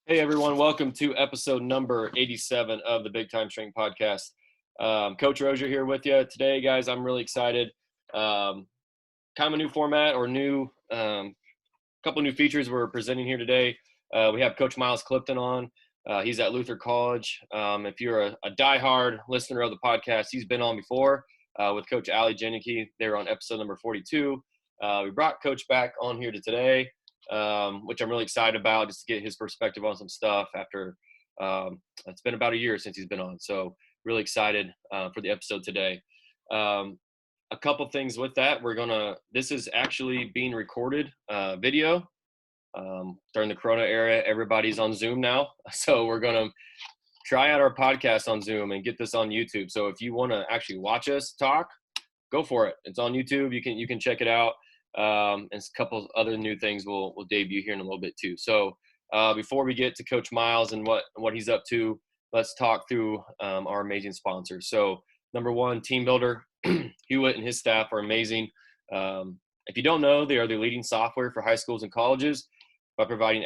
Hey everyone, welcome to episode number 87 of the BigTime Strength Podcast. Coach Rozier here with you today, guys. I'm really excited. Kind of a new format or couple new features we're presenting here today. We have Coach Miles Clifton on. He's at Luther College. If you're a diehard listener of the podcast, he's been on before with Coach Ali Jenicky. They were on episode number 42. We brought Coach back on here to today. Which I'm really excited about, just to get his perspective on some stuff after it's been about a year since he's been on. So really excited for the episode today. A couple things with that. This is actually being recorded video during the Corona era. Everybody's on Zoom now. So we're going to try out our podcast on Zoom and get this on YouTube. So if you want to actually watch us talk, go for it. It's on YouTube. You can check it out. And a couple other new things we'll debut here in a little bit too. So before we get to Coach Miles and what he's up to, let's talk through our amazing sponsors. So number one, TeamBuildr. Hewitt and his staff are amazing. If you don't know, they are the leading software for high schools and colleges by providing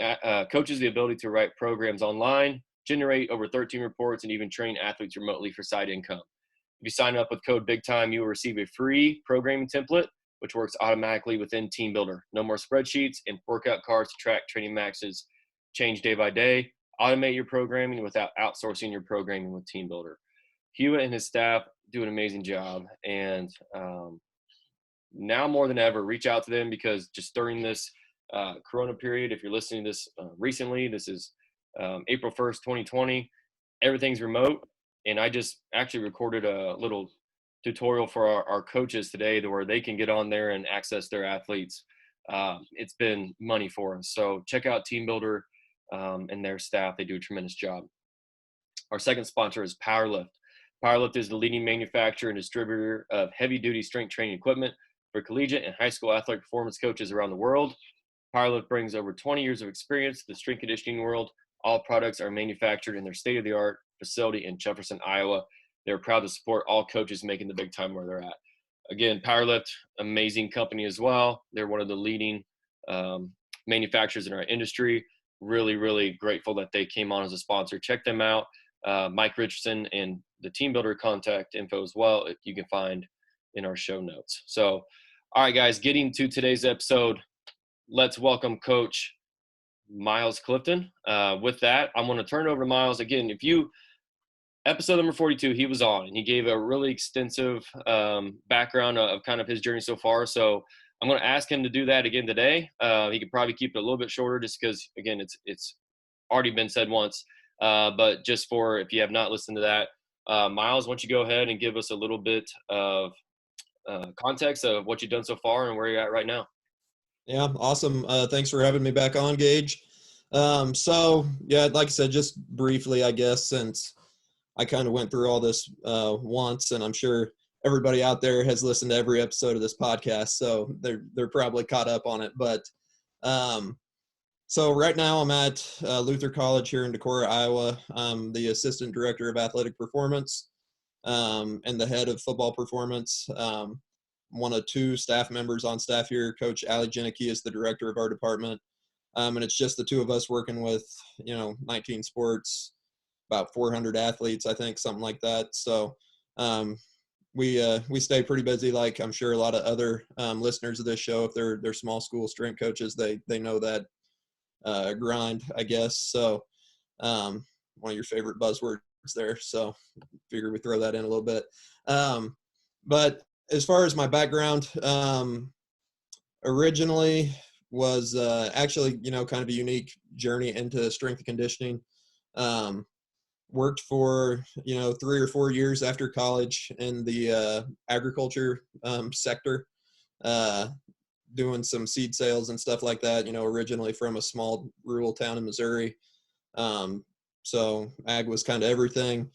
coaches the ability to write programs online, generate over 13 reports, and even train athletes remotely for side income. If you sign up with code BigTime, you will receive a free programming template which works automatically within TeamBuildr. No more spreadsheets and workout cards to track training maxes. Change day by day. Automate your programming without outsourcing your programming with TeamBuildr. Hewitt and his staff do an amazing job. And now more than ever, reach out to them because just during this Corona period, if you're listening to this recently, this is April 1st, 2020, everything's remote. And I just actually recorded a little tutorial for our coaches today to where they can get on there and access their athletes. It's been money for us. So check out TeamBuildr and their staff. They do a tremendous job. Our second sponsor is PowerLift. PowerLift is the leading manufacturer and distributor of heavy-duty strength training equipment for collegiate and high school athletic performance coaches around the world. PowerLift brings over 20 years of experience to the strength conditioning world. All products are manufactured in their state-of-the-art facility in Jefferson, Iowa. They're proud to support all coaches making the big time where they're at. Again, PowerLift, amazing company as well. They're one of the leading manufacturers in our industry. Really, really grateful that they came on as a sponsor. Check them out. Mike Richardson and the TeamBuildr contact info as well, you can find in our show notes. So, all right, guys, getting to today's episode, let's welcome Coach Miles Clifton. With that, I'm going to turn it over to Miles. Again, episode number 42, he was on, and he gave a really extensive background of kind of his journey so far. So I'm going to ask him to do that again today. He could probably keep it a little bit shorter just because, again, it's already been said once. But just for if you have not listened to that, Miles, why don't you go ahead and give us a little bit of context of what you've done so far and where you're at right now. Yeah, awesome. Thanks for having me back on, Gage. So, yeah, like I said, just briefly, I guess, since I kind of went through all this once, and I'm sure everybody out there has listened to every episode of this podcast, so they're probably caught up on it. But so right now I'm at Luther College here in Decorah, Iowa. I'm the assistant director of athletic performance and the head of football performance. One of two staff members on staff here. Coach Ali Jenicky is the director of our department, and it's just the two of us working with 19 sports. About 400 athletes, I think, something like that. So we stay pretty busy, like I'm sure a lot of other listeners of this show, if they're small school strength coaches, they know that grind, I guess. So one of your favorite buzzwords there. So figure we throw that in a little bit. But as far as my background, originally was actually, kind of a unique journey into strength and conditioning. Worked for 3 or 4 years after college in the agriculture sector, doing some seed sales and stuff like that, originally from a small rural town in Missouri. So ag was kind of everything.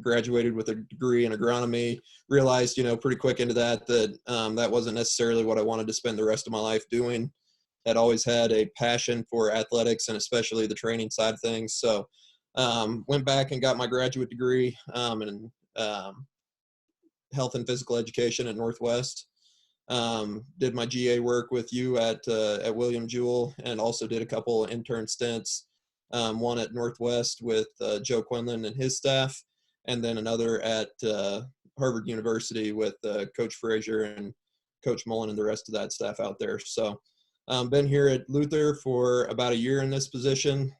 Graduated with a degree in agronomy, realized pretty quick into that that wasn't necessarily what I wanted to spend the rest of my life doing. Had always had a passion for athletics and especially the training side of things. So went back and got my graduate degree in health and physical education at Northwest. Did my GA work with you at William Jewell, and also did a couple intern stints one at Northwest with Joe Quinlan and his staff, and then another at Harvard University with Coach Frazier and Coach Mullen and the rest of that staff out there. So been here at Luther for about a year in this position.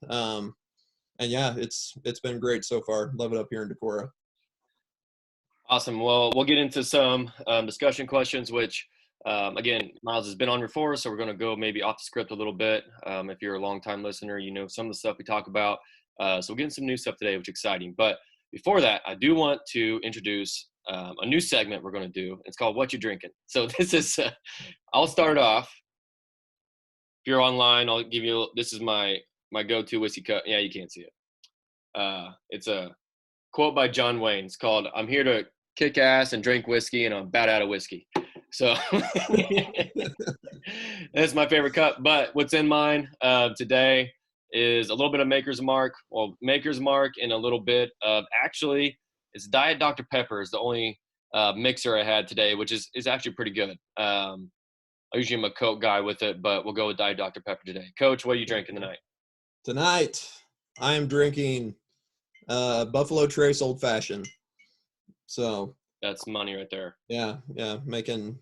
And yeah, it's been great so far. Love it up here in Decorah. Awesome. Well, we'll get into some discussion questions, which, again, Miles has been on before, so we're going to go maybe off the script a little bit. If you're a longtime listener, you know some of the stuff we talk about. So we're getting some new stuff today, which is exciting. But before that, I do want to introduce a new segment we're going to do. It's called What You Drinking. So this is, I'll start off. If you're online, I'll give you, this is my go-to whiskey cup. Yeah, you can't see it. It's a quote by John Wayne. It's called, "I'm here to kick ass and drink whiskey, and I'm about out of whiskey." So that's my favorite cup. But what's in mine today is a little bit of Maker's Mark. Well, Maker's Mark and a little bit of, actually, it's Diet Dr. Pepper is the only mixer I had today, which is actually pretty good. I usually am a Coke guy with it, but we'll go with Diet Dr. Pepper today. Coach, what are you drinking tonight? Tonight, I am drinking Buffalo Trace Old Fashioned. So that's money right there. Yeah, making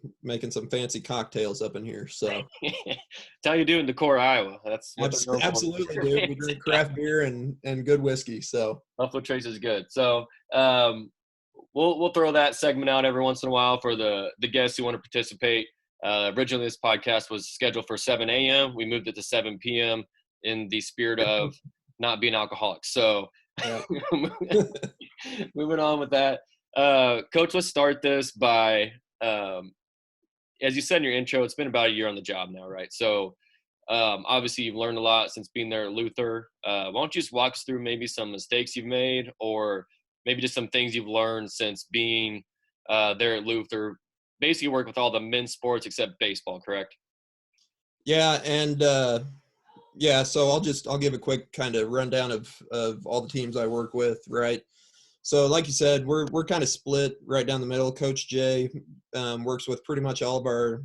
some fancy cocktails up in here. So that's how you do in Decorah, Iowa. That's what absolutely, dude. We drink craft beer and good whiskey. So Buffalo Trace is good. So we'll throw that segment out every once in a while for the guests who want to participate. Originally, this podcast was scheduled for 7 a.m. We moved it to 7 p.m. in the spirit of not being alcoholics. So moving on with that. Coach, let's start this by, as you said in your intro, it's been about a year on the job now, right? So obviously you've learned a lot since being there at Luther. Why don't you just walk us through maybe some mistakes you've made, or maybe just some things you've learned since being there at Luther? Basically work with all the men's sports except baseball, correct? Yeah, and so I'll give a quick kind of rundown of all the teams I work with, right? So like you said, we're kind of split right down the middle. Coach Jay works with pretty much all of our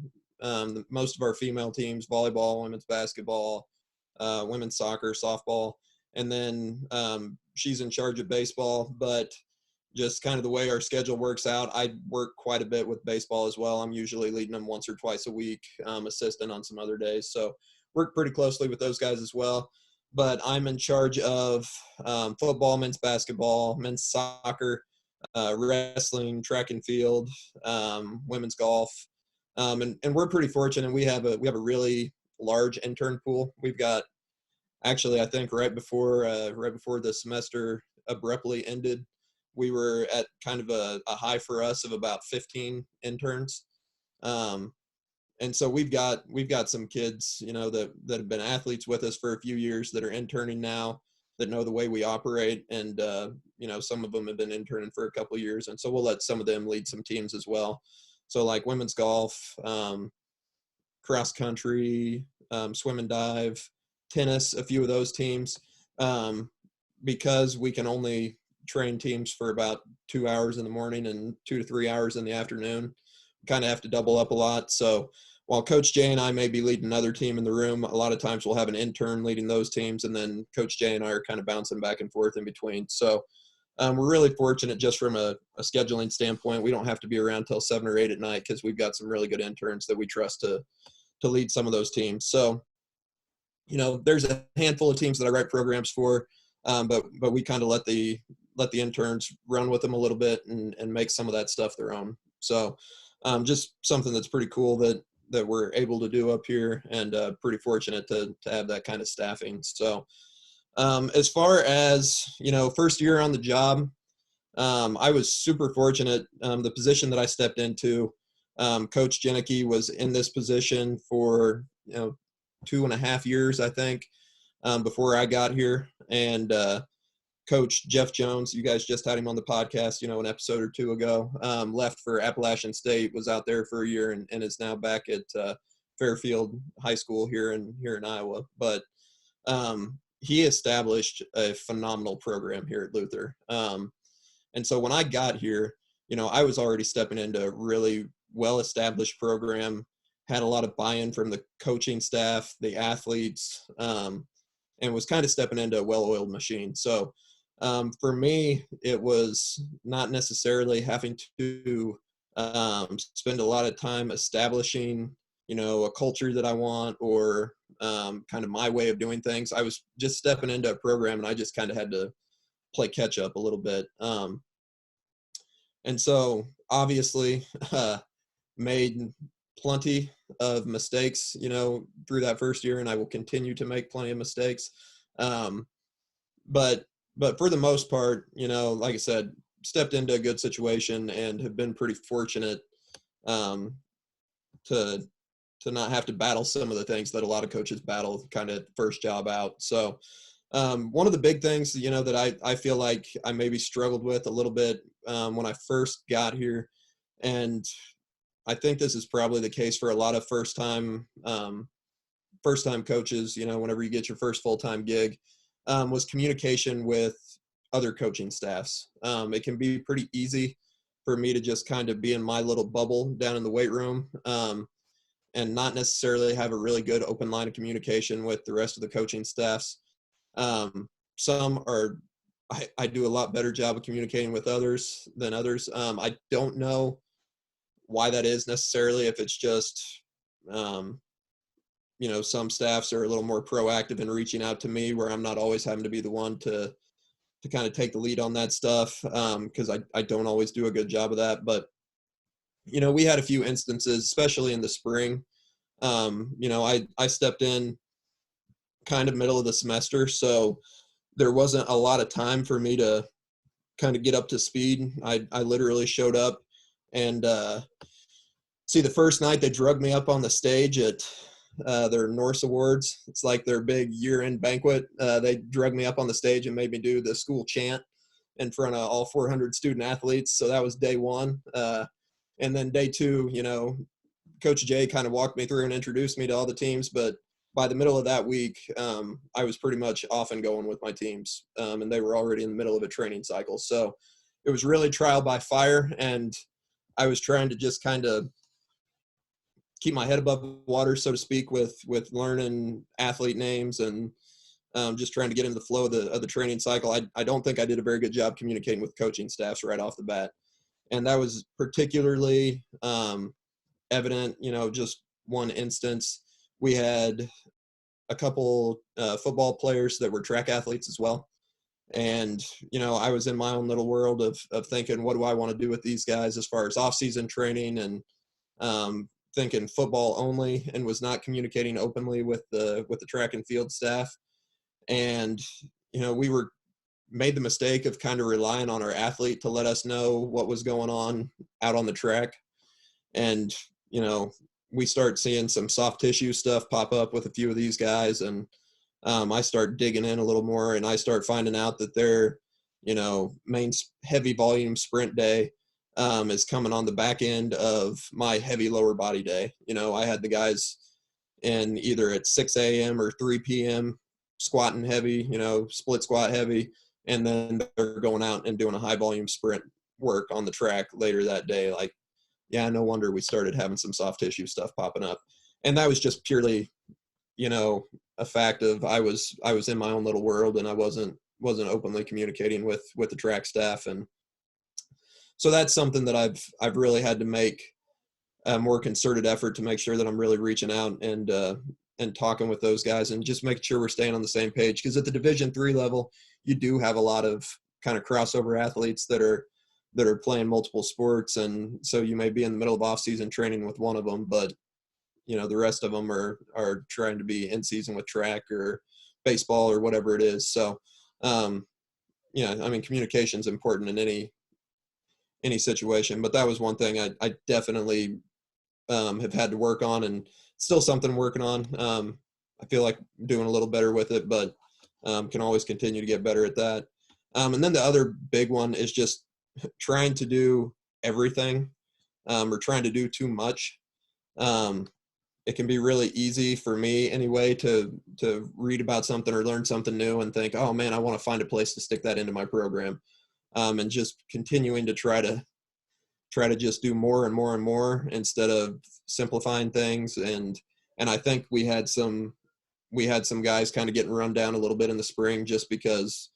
most of our female teams: volleyball, women's basketball, women's soccer, softball, and then she's in charge of baseball. But just kind of the way our schedule works out, I work quite a bit with baseball as well. I'm usually leading them once or twice a week, assistant on some other days. So work pretty closely with those guys as well. But I'm in charge of football, men's basketball, men's soccer, wrestling, track and field, women's golf, and we're pretty fortunate. We have a really large intern pool. We've got, actually, I think right before the semester abruptly ended, we were at kind of a high for us of about 15 interns. And so we've got some kids, that have been athletes with us for a few years that are interning now, that know the way we operate. And, some of them have been interning for a couple of years. And so we'll let some of them lead some teams as well. So like women's golf, cross country, swim and dive, tennis, a few of those teams, because we can only train teams for about 2 hours in the morning and 2 to 3 hours in the afternoon. Kind of have to double up a lot. So while Coach Jay and I may be leading another team in the room, a lot of times we'll have an intern leading those teams, and then Coach Jay and I are kind of bouncing back and forth in between. So we're really fortunate just from a scheduling standpoint. We don't have to be around till 7 or 8 at night because we've got some really good interns that we trust to lead some of those teams. So, there's a handful of teams that I write programs for, but we kind of let the interns run with them a little bit and make some of that stuff their own. So just something that's pretty cool that we're able to do up here, and pretty fortunate to have that kind of staffing. So as far as, first year on the job, I was super fortunate. The position that I stepped into, Coach Janicki was in this position for, 2.5 years, I think, before I got here. And Coach Jeff Jones, you guys just had him on the podcast, an episode or two ago, left for Appalachian State, was out there for a year, and is now back at Fairfield High School here in Iowa. But he established a phenomenal program here at Luther. And so when I got here, I was already stepping into a really well-established program, had a lot of buy-in from the coaching staff, the athletes, and was kind of stepping into a well-oiled machine. So for me, it was not necessarily having to spend a lot of time establishing, a culture that I want, or kind of my way of doing things. I was just stepping into a program, and I just kind of had to play catch up a little bit. And so obviously made plenty of mistakes, through that first year, and I will continue to make plenty of mistakes. But for the most part, like I said, stepped into a good situation and have been pretty fortunate to not have to battle some of the things that a lot of coaches battle kind of first job out. So one of the big things, that I feel like I maybe struggled with a little bit when I first got here, and I think this is probably the case for a lot of first time coaches, whenever you get your first full-time gig, was communication with other coaching staffs. It can be pretty easy for me to just kind of be in my little bubble down in the weight room, and not necessarily have a really good open line of communication with the rest of the coaching staffs. Some are, I do a lot better job of communicating with others than others. I don't know why that is necessarily, if it's just, some staffs are a little more proactive in reaching out to me, where I'm not always having to be the one to kind of take the lead on that stuff, because I don't always do a good job of that. But, we had a few instances, especially in the spring. I stepped in kind of middle of the semester, so there wasn't a lot of time for me to kind of get up to speed. I literally showed up, and see, the first night they drugged me up on the stage at their Norse Awards. It's like their big year-end banquet. They drugged me up on the stage and made me do the school chant in front of all 400 student athletes. So that was day one. And then day two, Coach Jay kind of walked me through and introduced me to all the teams. But by the middle of that week, I was pretty much off and going with my teams, and they were already in the middle of a training cycle. So it was really trial by fire, and I was trying to just kind of keep my head above water, so to speak, with learning athlete names and just trying to get into the flow of the training cycle. I don't think I did a very good job communicating with coaching staffs right off the bat. And that was particularly evident, just one instance. We had a couple football players that were track athletes as well. And, I was in my own little world of thinking, what do I want to do with these guys as far as off-season training, and thinking football only, and was not communicating openly with the track and field staff. And, we made the mistake of kind of relying on our athlete to let us know what was going on out on the track. And, we start seeing some soft tissue stuff pop up with a few of these guys. And I start digging in a little more, and I start finding out that their, main heavy volume sprint day is coming on the back end of my heavy lower body day. I had the guys in either at 6 a.m. or 3 p.m. squatting heavy, split squat heavy, and then they're going out and doing a high volume sprint work on the track later that day. Like, yeah, no wonder we started having some soft tissue stuff popping up. And that was just purely, a fact of I was in my own little world, and I wasn't openly communicating with the track staff. And so that's something that I've really had to make a more concerted effort to make sure that I'm really reaching out and talking with those guys, and just making sure we're staying on the same page. Because at the Division III level, you do have a lot of kind of crossover athletes that are playing multiple sports, and so you may be in the middle of off-season training with one of them, but the rest of them are trying to be in season with track or baseball or whatever it is. So communication is important in any situation, but that was one thing I definitely have had to work on, and still something I'm working on. I feel like I'm doing a little better with it, but can always continue to get better at that. And then the other big one is just trying to do everything, or trying to do too much. It can be really easy for me anyway to read about something or learn something new and think, oh man, I want to find a place to stick that into my program, and just continuing to try to just do more and more and more instead of simplifying things. And I think we had some we had some guys kind of getting run down a little bit in the spring just because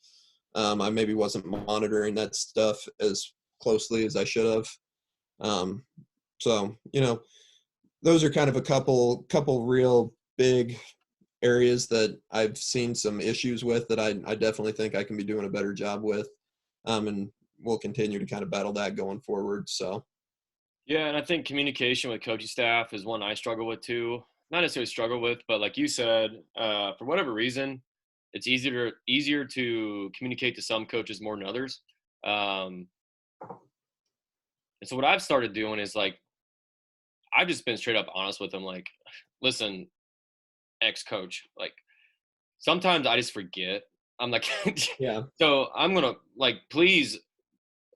I maybe wasn't monitoring that stuff as closely as I should have. So, those are kind of a couple real big areas that I've seen some issues with that I definitely think I can be doing a better job with. And we'll continue to kind of battle that going forward. So. Yeah, and I think communication with coaching staff is one I struggle with too. Not necessarily struggle with, but like you said, for whatever reason, it's easier to communicate to some coaches more than others. And so what I've started doing is like, I've just been straight up honest with them. Like, listen, ex-coach, like sometimes I just forget. I'm like, Yeah. so I'm gonna like, please.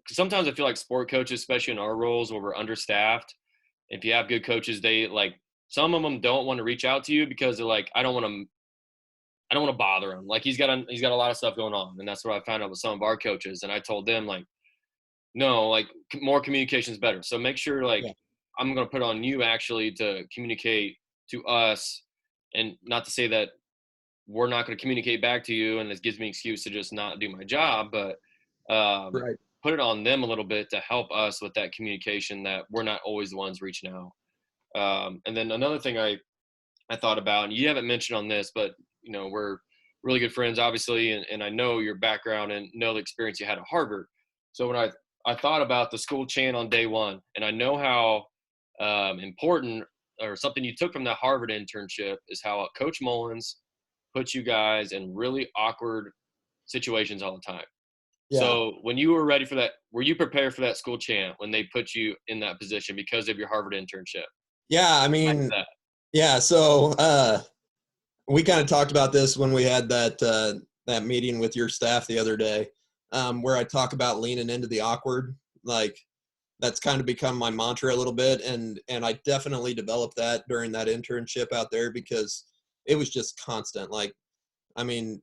'Cause sometimes I feel like sport coaches, especially in our roles where we're understaffed, if you have good coaches, they like some of them don't want to reach out to you because they're like, I don't want to bother him. Like he's got a lot of stuff going on, and that's what I found out with some of our coaches. And I told them like, no, like more communication is better. So make sure like Yeah. I'm going to put on you actually to communicate to us, and not to say that we're not going to communicate back to you, and this gives me an excuse to just not do my job, but Right. put it on them a little bit to help us with that communication that we're not always the ones reaching out. And then another thing I thought about, and you haven't mentioned on this, but we're really good friends, obviously, and I know your background and know the experience you had at Harvard. So when I thought about the school chant on day one, and I know how important or something you took from that Harvard internship is how Coach Mullins puts you guys in really awkward situations all the time. Yeah. So when you were ready for that, were you prepared for that school chant when they put you in that position because of your Harvard internship? Yeah. I mean, yeah. So we kind of talked about this when we had that meeting with your staff the other day, where I talk about leaning into the awkward. Like that's kind of become my mantra a little bit, and I definitely developed that during that internship out there because it was just constant. Like, I mean,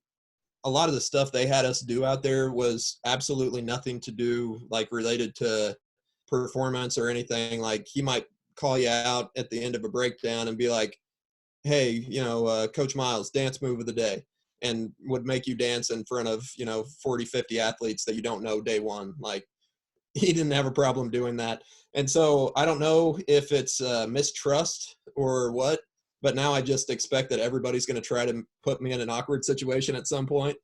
a lot of the stuff they had us do out there was absolutely nothing to do like related to performance or anything. Like he might call you out at the end of a breakdown and be like, hey, Coach Miles, dance move of the day, and would make you dance in front of 40, 50 athletes that you don't know day one. Like he didn't have a problem doing that. And so I don't know if it's mistrust or what, but now I just expect that everybody's going to try to put me in an awkward situation at some point.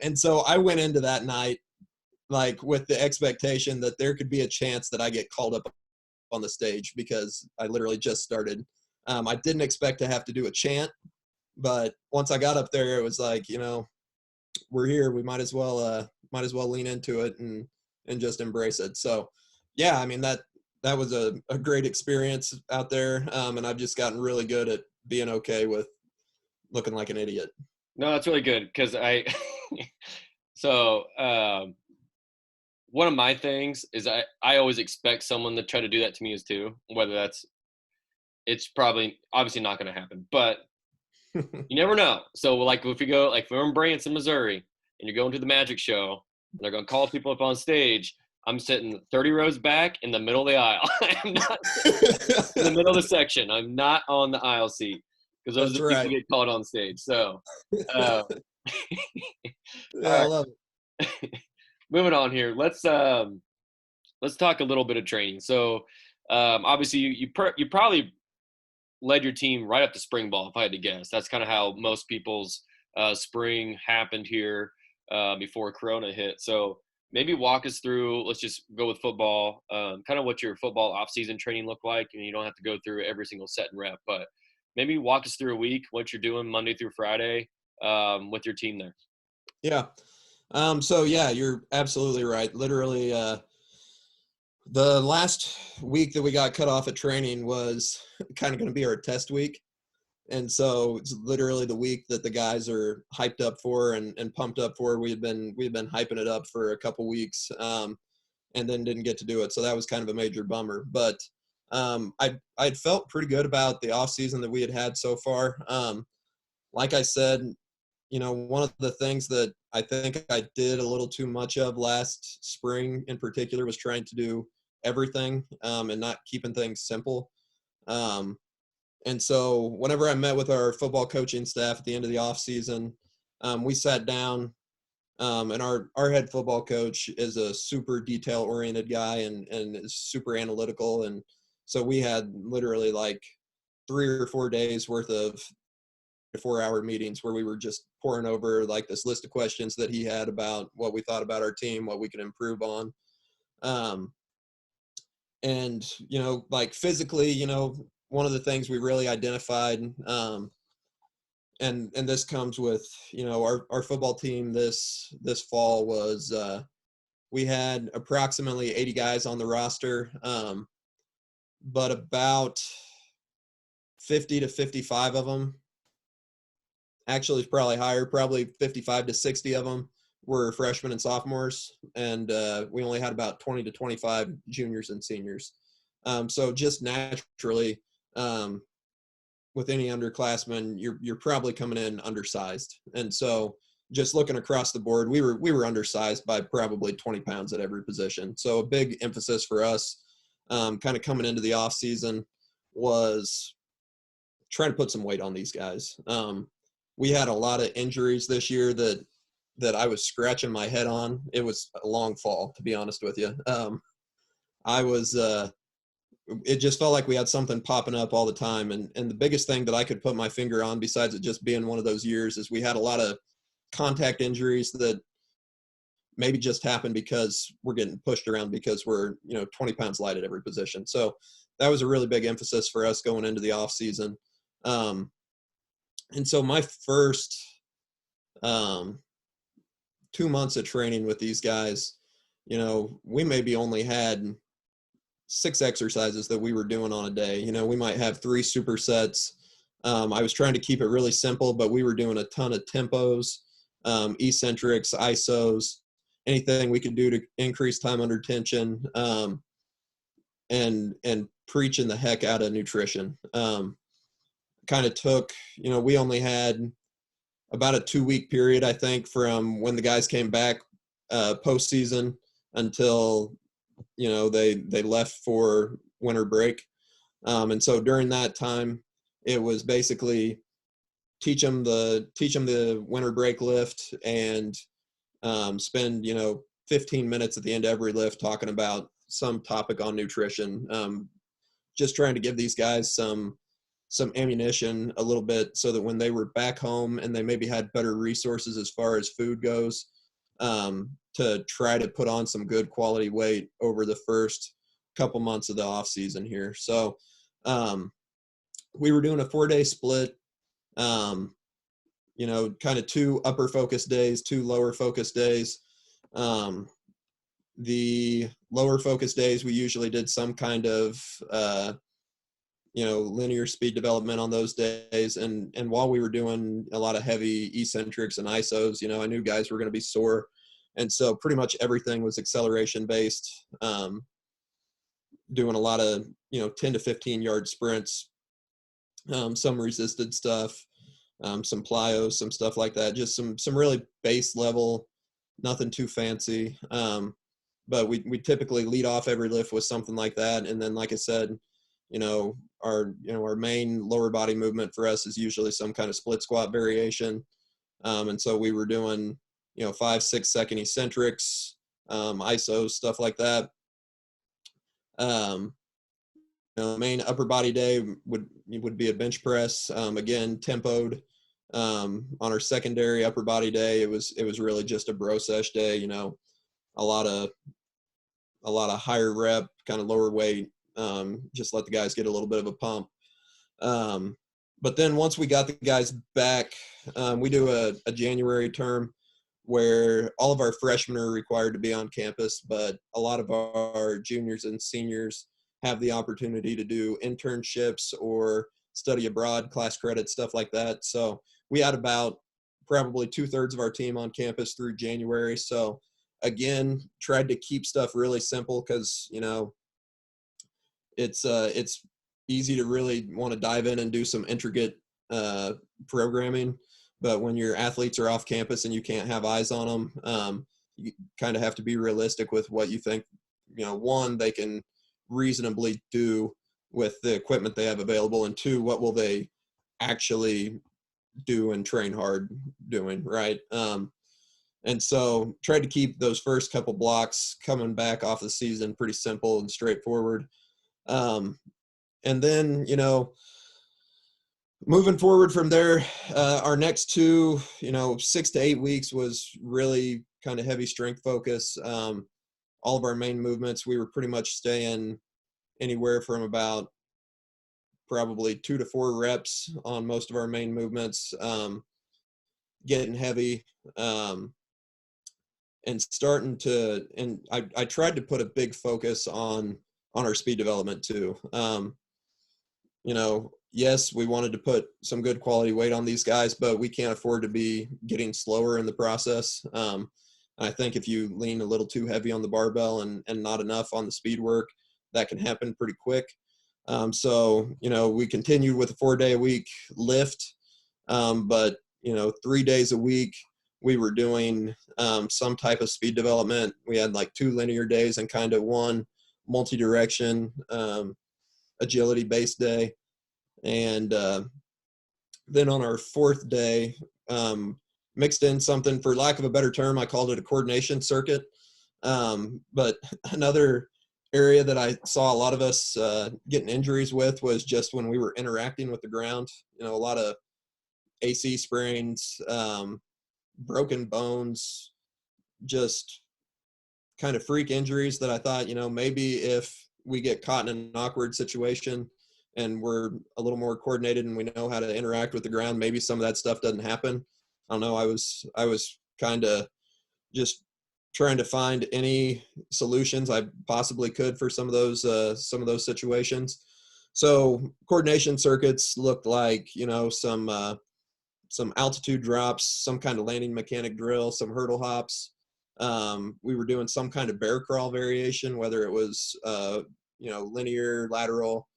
And so I went into that night like with the expectation that there could be a chance that I get called up on the stage because I literally just started. I didn't expect to have to do a chant, but once I got up there, it was like, we're here. We might as well lean into it and just embrace it. So, yeah, I mean that was a great experience out there, and I've just gotten really good at being okay with looking like an idiot. No, that's really good because so one of my things is I always expect someone to try to do that to me as too, whether it's probably obviously not going to happen, but you never know. So like if we're in Branson, Missouri, and you're going to the magic show, and they're going to call people up on stage, I'm sitting 30 rows back in the middle of the aisle. I'm not in the middle of the section. I'm not on the aisle seat because those That's are the right. people get called on stage. So, Yeah, I love it. moving on here. Let's talk a little bit of training. So, obviously, you probably led your team right up to spring ball, if I had to guess. That's kind of how most people's spring happened here before Corona hit. So maybe walk us through, let's just go with football, kind of what your football off-season training looked like. And you don't have to go through every single set and rep, but maybe walk us through a week, what you're doing Monday through Friday with your team there. Yeah. So yeah, you're absolutely right. Literally, the last week that we got cut off at training was kind of going to be our test week. And so it's literally the week that the guys are hyped up for and pumped up for. We've been hyping it up for a couple weeks, and then didn't get to do it. So that was kind of a major bummer. But I'd felt pretty good about the off season that we had so far. Like I said, one of the things that I think I did a little too much of last spring in particular was trying to do everything and not keeping things simple. And so whenever I met with our football coaching staff at the end of the off season, we sat down, and our head football coach is a super detail oriented guy and is super analytical. And so we had literally like 3 or 4 days worth of 4-hour meetings where we were just pouring over like this list of questions that he had about what we thought about our team, what we could improve on. And, like physically, one of the things we really identified, and this comes with, our football team this fall was, we had approximately 80 guys on the roster, but about 50 to 55 of them, actually it's probably higher, probably 55 to 60 of them were freshmen and sophomores, and we only had about 20 to 25 juniors and seniors. So just naturally, with any underclassmen, you're probably coming in undersized. And so just looking across the board, we were undersized by probably 20 pounds at every position. So a big emphasis for us, kind of coming into the off season, was trying to put some weight on these guys. We had a lot of injuries this year that I was scratching my head on. It was a long fall, to be honest with you. It just felt like we had something popping up all the time. And the biggest thing that I could put my finger on, besides it just being one of those years, is we had a lot of contact injuries that maybe just happened because we're getting pushed around because we're, 20 pounds light at every position. So that was a really big emphasis for us going into the off season. And so my first 2 months of training with these guys, we maybe only had 6 exercises that we were doing on a day. We might have 3 supersets. I was trying to keep it really simple, but we were doing a ton of tempos, eccentrics, isos, anything we could do to increase time under tension, and preaching the heck out of nutrition. Kind of took, we only had about a 2-week period, I think, from when the guys came back postseason until they left for winter break. And so during that time, it was basically teach them the winter break lift and spend 15 minutes at the end of every lift talking about some topic on nutrition, just trying to give these guys some ammunition a little bit so that when they were back home and they maybe had better resources as far as food goes, to try to put on some good quality weight over the first couple months of the off season here. So we were doing a 4-day split, kind of 2 upper focus days, 2 lower focus days. The lower focus days, we usually did some kind of, linear speed development on those days. And while we were doing a lot of heavy eccentrics and isos, I knew guys were going to be sore. And so pretty much everything was acceleration based, doing a lot of, 10 to 15 yard sprints, some resisted stuff, some plyos, some stuff like that, just some really base level, nothing too fancy. But we typically lead off every lift with something like that. And then, like I said, our main lower body movement for us is usually some kind of split squat variation. And so we were doing, 5-6 second eccentrics, isos, stuff like that. Main upper body day would be a bench press. Again, tempoed. On our secondary upper body day, it was really just a bro sesh day. A lot of higher rep, kind of lower weight. Just let the guys get a little bit of a pump. But then once we got the guys back, we do a January term where all of our freshmen are required to be on campus, but a lot of our juniors and seniors have the opportunity to do internships or study abroad, class credit, stuff like that. So we had about probably 2/3 of our team on campus through January. So again, tried to keep stuff really simple because, it's easy to really want to dive in and do some intricate programming. But when your athletes are off campus and you can't have eyes on them, you kind of have to be realistic with what you think, one, they can reasonably do with the equipment they have available, and two, what will they actually do and train hard doing, right? And so tried to keep those first couple blocks coming back off the season pretty simple and straightforward. And then, moving forward from there, our next 2, 6 to 8 weeks was really kind of heavy strength focus. All of our main movements, we were pretty much staying anywhere from about probably 2 to 4 reps on most of our main movements, getting heavy, and starting to, and I tried to put a big focus on our speed development too. Yes, we wanted to put some good quality weight on these guys, but we can't afford to be getting slower in the process. I think if you lean a little too heavy on the barbell and not enough on the speed work, that can happen pretty quick. So, we continued with a 4-day-a-week lift, but, 3 days a week, we were doing some type of speed development. We had like 2 linear days and kind of 1 multi-direction agility-based day. And then on our 4th day, mixed in something, for lack of a better term, I called it a coordination circuit. But another area that I saw a lot of us getting injuries with was just when we were interacting with the ground. A lot of AC sprains, broken bones, just kind of freak injuries that I thought, maybe if we get caught in an awkward situation and we're a little more coordinated and we know how to interact with the ground, maybe some of that stuff doesn't happen. I don't know. I was kind of just trying to find any solutions I possibly could for some of those situations. So coordination circuits looked like, some altitude drops, some kind of landing mechanic drill, some hurdle hops. We were doing some kind of bear crawl variation, whether it was, linear, lateral,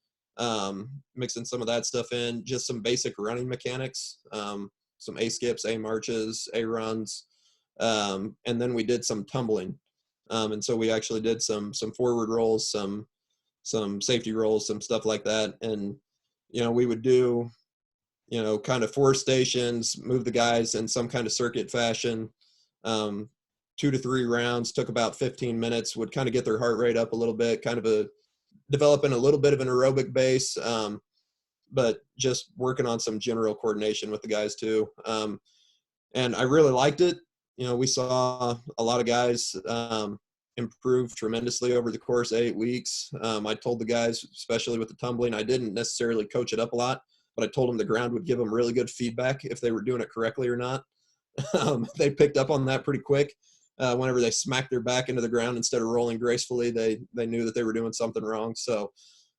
mixing some of that stuff in, just some basic running mechanics, some A skips, A marches, A runs. And then we did some tumbling. And so we actually did some forward rolls, some safety rolls, some stuff like that. And, we would do, kind of 4 stations, move the guys in some kind of circuit fashion, 2 to 3 rounds, took about 15 minutes, would kind of get their heart rate up a little bit, kind of developing a little bit of an aerobic base, but just working on some general coordination with the guys too. And I really liked it. We saw a lot of guys improve tremendously over the course of 8 weeks. I told the guys, especially with the tumbling, I didn't necessarily coach it up a lot, but I told them the ground would give them really good feedback if they were doing it correctly or not. They picked up on that pretty quick. Whenever they smacked their back into the ground instead of rolling gracefully, they knew that they were doing something wrong. So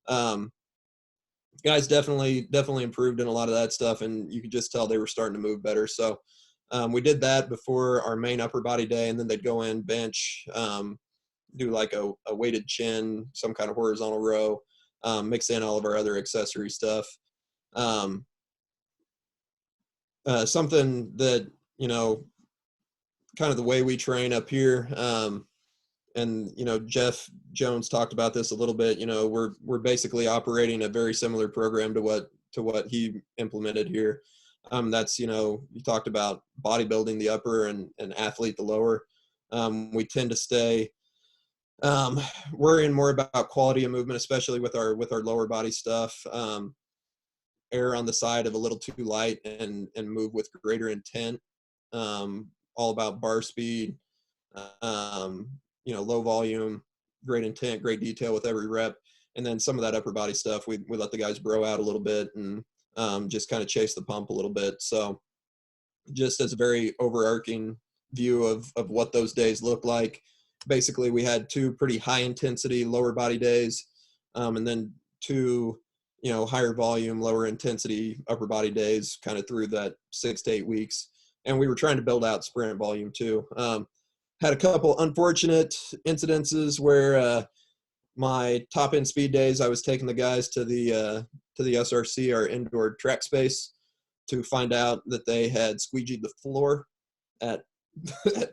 guys definitely improved in a lot of that stuff, and you could just tell they were starting to move better. So we did that before our main upper body day, and then they'd go in, bench, do like a weighted chin, some kind of horizontal row, mix in all of our other accessory stuff. Something that, kind of the way we train up here, and Jeff Jones talked about this a little bit. We're basically operating a very similar program to what he implemented here. That's, you talked about bodybuilding the upper and athlete the lower. We tend to stay worrying more about quality of movement, especially with our lower body stuff. Err on the side of a little too light and move with greater intent. All about bar speed, low volume, great intent, great detail with every rep. And then some of that upper body stuff, we let the guys bro out a little bit and just kind of chase the pump a little bit. So just as a very overarching view of what those days look like, basically we had 2 pretty high intensity lower body days, and then 2, higher volume, lower intensity upper body days kind of through that 6 to 8 weeks. And we were trying to build out sprint volume too. Had a couple unfortunate incidences where my top end speed days, I was taking the guys to the SRC, our indoor track space, to find out that they had squeegeed the floor at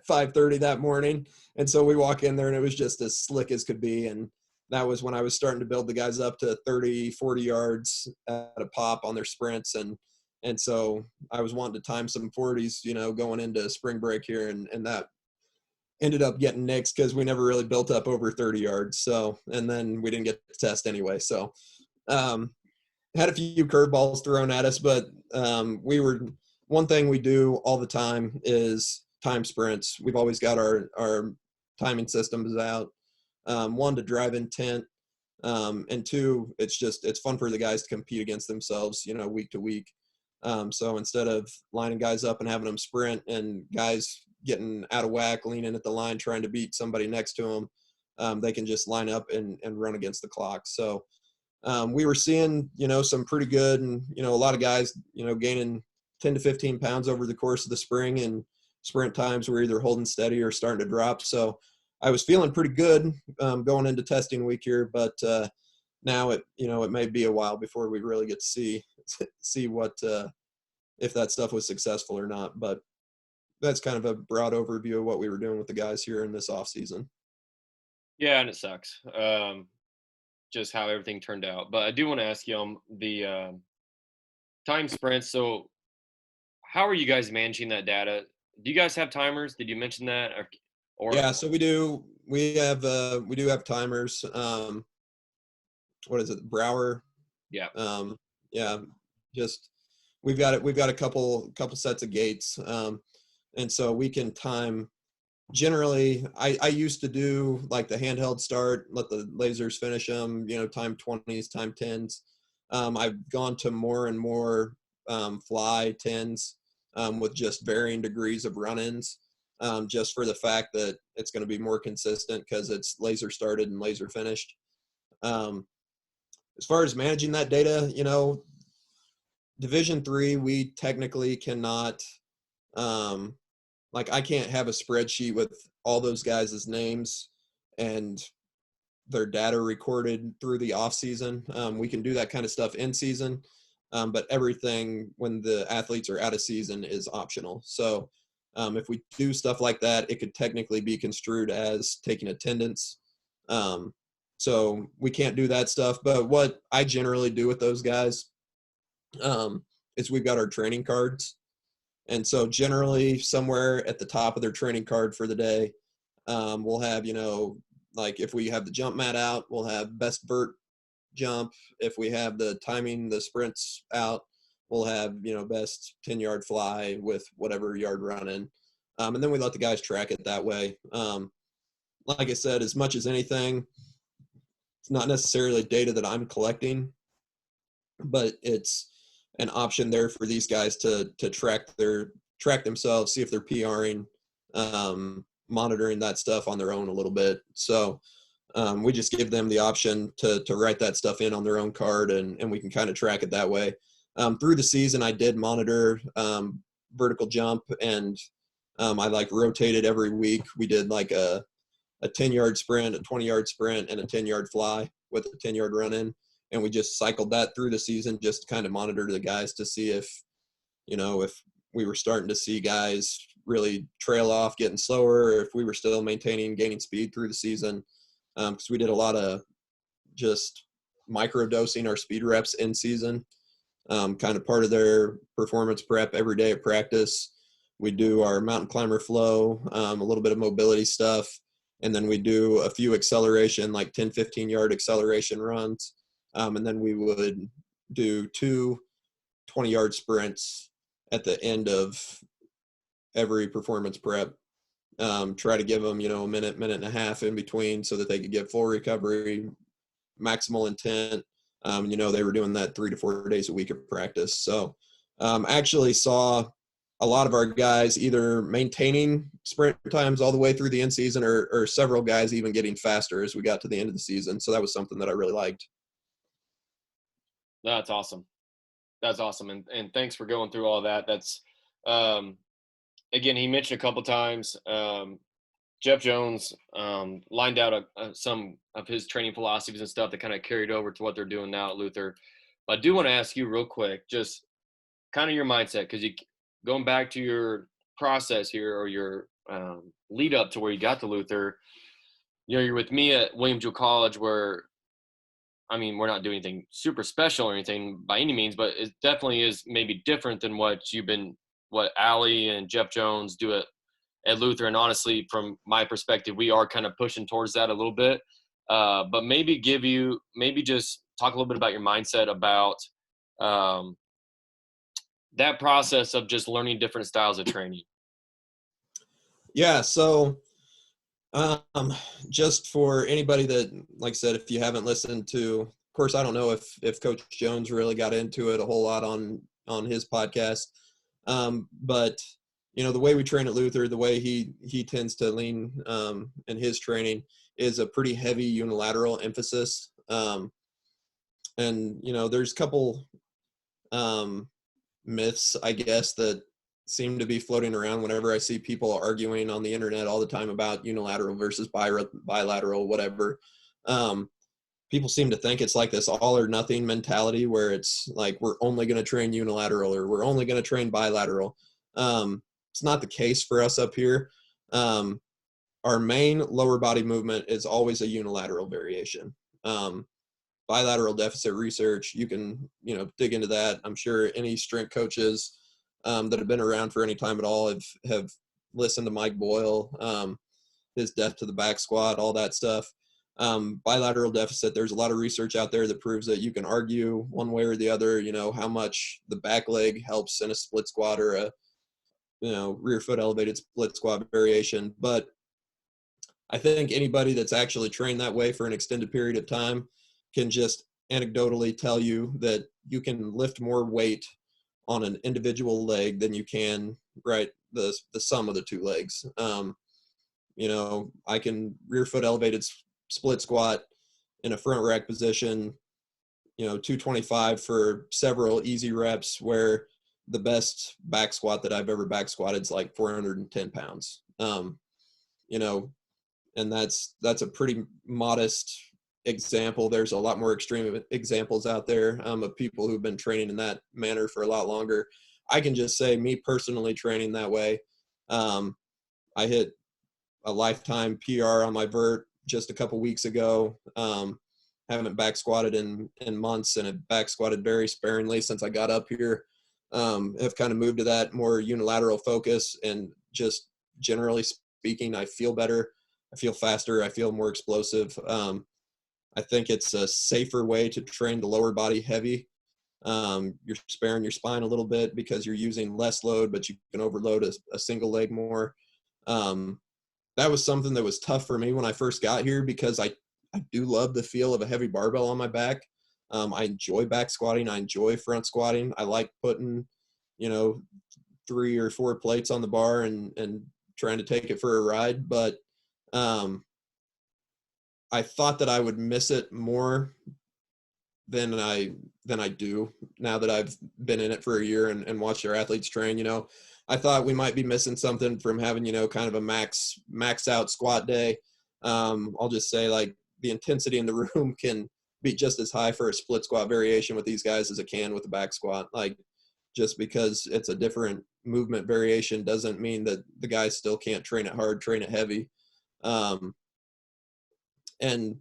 5:30 that morning. And so we walk in there and it was just as slick as could be. And that was when I was starting to build the guys up to 30, 40 yards at a pop on their sprints. And so I was wanting to time some 40s, going into spring break here. And that ended up getting nixed because we never really built up over 30 yards. So, and then we didn't get to test anyway. So, had a few curveballs thrown at us, but one thing we do all the time is time sprints. We've always got our timing systems out. One, to drive intent, and two, it's fun for the guys to compete against themselves, week to week. So instead of lining guys up and having them sprint and guys getting out of whack, leaning at the line, trying to beat somebody next to them, they can just line up and run against the clock. So we were seeing, some pretty good, and, a lot of guys, gaining 10 to 15 pounds over the course of the spring, and sprint times were either holding steady or starting to drop. So I was feeling pretty good going into testing week here, but now it may be a while before we really get to see what if that stuff was successful or not. But that's kind of a broad overview of what we were doing with the guys here in this off season. Yeah, and it sucks. Just how everything turned out. But I do want to ask you the time sprints. So how are you guys managing that data? Do you guys have timers? Did you mention that? Or Yeah, so we do. We have timers. What is it? Brower. yeah. Yeah, just we've got a couple sets of gates, and so we can time. Generally, I used to do like the handheld start, let the lasers finish them, time 20s, time 10s. I've gone to more and more fly 10s with just varying degrees of run-ins, just for the fact that it's going to be more consistent because it's laser started and laser finished. As far as managing that data, Division III, we technically cannot, I can't have a spreadsheet with all those guys' names and their data recorded through the off season. We can do that kind of stuff in season, but everything when the athletes are out of season is optional. So if we do stuff like that, it could technically be construed as taking attendance. So we can't do that stuff. But what I generally do with those guys is we've got our training cards. And so generally somewhere at the top of their training card for the day, we'll have, if we have the jump mat out, we'll have best vert jump. If we have the timing, the sprints out, we'll have, best 10-yard fly with whatever yard running. And then we let the guys track it that way. Like I said, as much as anything, it's not necessarily data that I'm collecting, but it's an option there for these guys to track themselves, see if they're PRing, monitoring that stuff on their own a little bit. So we just give them the option to write that stuff in on their own card, and we can kind of track it that way. Through the season, I did monitor vertical jump, and I rotated every week. We did like a 10-yard sprint, a 20-yard sprint, and a 10-yard fly with a 10-yard run in. And we just cycled that through the season just to kind of monitor the guys to see if we were starting to see guys really trail off, getting slower, or if we were still gaining speed through the season. Because we did a lot of just micro-dosing our speed reps in season, kind of part of their performance prep every day at practice. We do our mountain climber flow, a little bit of mobility stuff, and then we do a few acceleration, like 10, 15-yard acceleration runs. And then we would do 2 20-yard sprints at the end of every performance prep. Try to give them, a minute and a half in between so that they could get full recovery, maximal intent. They were doing that 3 to 4 days a week of practice. So actually saw a lot of our guys either maintaining sprint times all the way through the end season, or several guys even getting faster as we got to the end of the season. So that was something that I really liked. That's awesome. That's awesome. And thanks for going through all that. That's, again, he mentioned a couple times, Jeff Jones lined out some of his training philosophies and stuff that kind of carried over to what they're doing now at Luther. But I do want to ask you real quick, just kind of your mindset, because going back to your process here, or your lead up to where you got to Luther, you're with me at William Jewell College, where I mean, we're not doing anything super special or anything by any means, but it definitely is maybe different than what Allie and Jeff Jones do at Luther. And honestly, from my perspective, we are kind of pushing towards that a little bit. But maybe just talk a little bit about your mindset about um, that process of just learning different styles of training. Yeah. So just for anybody that, like I said, if you haven't listened to, of course, I don't know if Coach Jones really got into it a whole lot on his podcast. But the way we train at Luther, the way he tends to lean in his training is a pretty heavy unilateral emphasis. And there's a couple myths, I guess, that seem to be floating around whenever I see people arguing on the internet all the time about unilateral versus bilateral, whatever. People seem to think it's like this all or nothing mentality where it's like we're only going to train unilateral or we're only going to train bilateral. It's not the case for us up here. Our main lower body movement is always a unilateral variation. Bilateral deficit research, you can dig into that. I'm sure any strength coaches that have been around for any time at all have listened to Mike Boyle, his death to the back squat, all that stuff. Bilateral deficit, there's a lot of research out there that proves that you can argue one way or the other, how much the back leg helps in a split squat or a rear foot elevated split squat variation. But I think anybody that's actually trained that way for an extended period of time can just anecdotally tell you that you can lift more weight on an individual leg than you can, right, the sum of the two legs. I can rear foot elevated split squat in a front rack position, 225 for several easy reps, where the best back squat that I've ever back squatted is like 410 pounds. And that's a pretty modest example. There's a lot more extreme examples out there of people who've been training in that manner for a lot longer. I can just say, me personally training that way, I hit a lifetime PR on my vert just a couple weeks ago. Haven't back squatted in months, and have back squatted very sparingly since I got up here. Have kind of moved to that more unilateral focus, and just generally speaking, I feel better. I feel faster. I feel more explosive. I think it's a safer way to train the lower body heavy. You're sparing your spine a little bit because you're using less load, but you can overload a single leg more. That was something that was tough for me when I first got here, because I do love the feel of a heavy barbell on my back. I enjoy back squatting. I enjoy front squatting. I like putting, 3 or 4 plates on the bar and trying to take it for a ride. But I thought that I would miss it more than I do now that I've been in it for a year and watched our athletes train. I thought we might be missing something from having, kind of a max out squat day. I'll just say, like, the intensity in the room can be just as high for a split squat variation with these guys as it can with a back squat. Like, just because it's a different movement variation doesn't mean that the guys still can't train it hard, train it heavy. And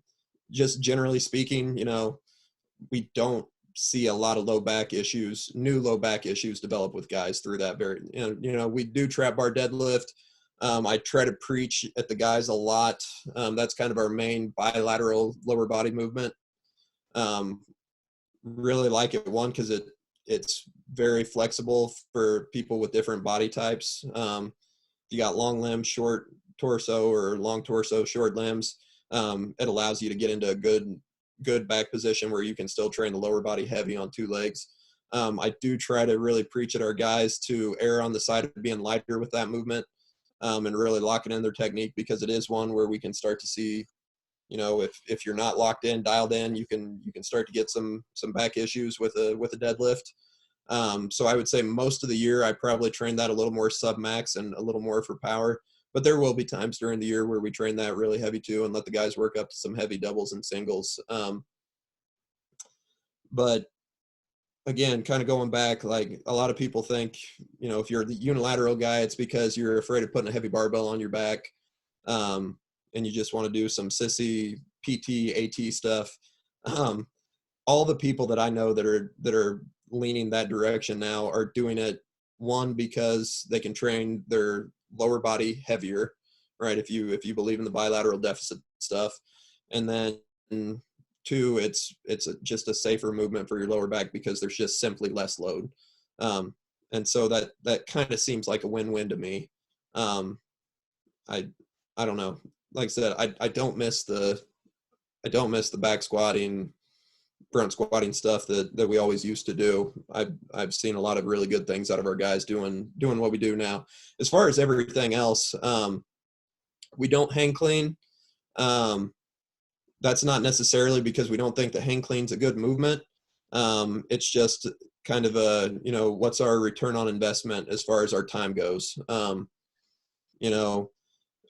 just generally speaking, we don't see a lot of new low back issues develop with guys through that we do trap bar deadlift. I try to preach at the guys a lot. That's kind of our main bilateral lower body movement. Really like it, one, because it's very flexible for people with different body types. You got long limbs, short torso, or long torso, short limbs. It allows you to get into a good back position where you can still train the lower body heavy on 2 legs. I do try to really preach at our guys to err on the side of being lighter with that movement, and really locking in their technique, because it is one where we can start to see, if you're not locked in, dialed in, you can start to get some back issues with a deadlift. So I would say most of the year I probably train that a little more sub max and a little more for power. But there will be times during the year where we train that really heavy too, and let the guys work up to some heavy doubles and singles. But again, kind of going back, like, a lot of people think, if you're the unilateral guy, it's because you're afraid of putting a heavy barbell on your back. and you just want to do some sissy PT, AT stuff, all the people that I know that are leaning that direction now are doing it, one, because they can train their lower body heavier, right? If you believe in the bilateral deficit stuff, and then two, it's just a safer movement for your lower back because there's just simply less load. And so that kind of seems like a win-win to me. I don't know. Like I said, I don't miss the back squatting, front squatting stuff that we always used to do. I've seen a lot of really good things out of our guys doing what we do now. As far as everything else, we don't hang clean. That's not necessarily because we don't think the hang clean's a good movement. It's just kind of a, what's our return on investment as far as our time goes?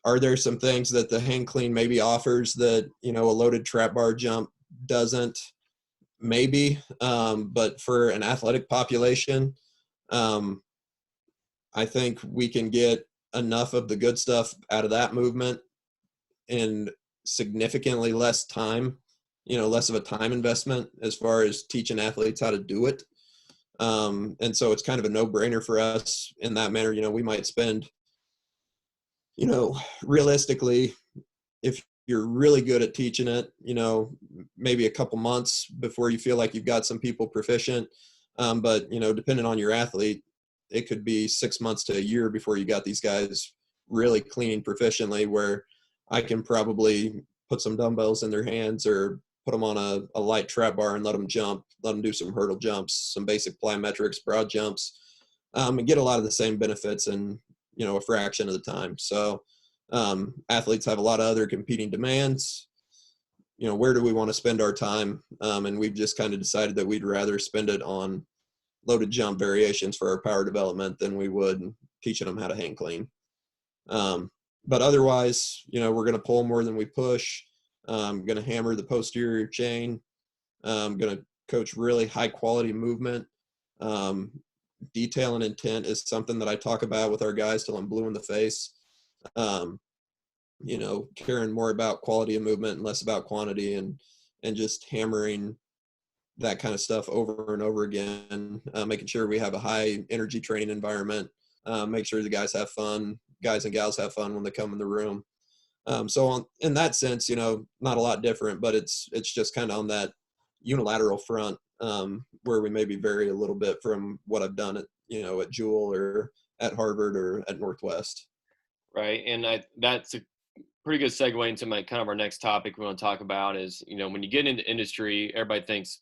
Are there some things that the hang clean maybe offers that, a loaded trap bar jump doesn't? Maybe. But for an athletic population, I think we can get enough of the good stuff out of that movement in significantly less time, less of a time investment as far as teaching athletes how to do it. And so it's kind of a no-brainer for us in that manner. We might spend, realistically, if you're really good at teaching it, maybe a couple months before you feel like you've got some people proficient. But, depending on your athlete, it could be 6 months to a year before you got these guys really cleaning proficiently, where I can probably put some dumbbells in their hands or put them on a light trap bar and let them do some hurdle jumps, some basic plyometrics, broad jumps, and get a lot of the same benefits in, a fraction of the time. So athletes have a lot of other competing demands. Where do we want to spend our time? And we've just kind of decided that we'd rather spend it on loaded jump variations for our power development than we would teaching them how to hang clean. But otherwise, we're going to pull more than we push. Going to hammer the posterior chain. Going to coach really high quality movement. Detail and intent is something that I talk about with our guys till I'm blue in the face. Caring more about quality of movement and less about quantity, and just hammering that kind of stuff over and over again, making sure we have a high energy training environment, make sure the guys have fun, guys and gals have fun when they come in the room. So in that sense, not a lot different, but it's just kind of on that unilateral front, where we maybe vary a little bit from what I've done at Jewell or at Harvard or at Northwest. Right. And that's a pretty good segue into our next topic we want to talk about is, when you get into industry, everybody thinks,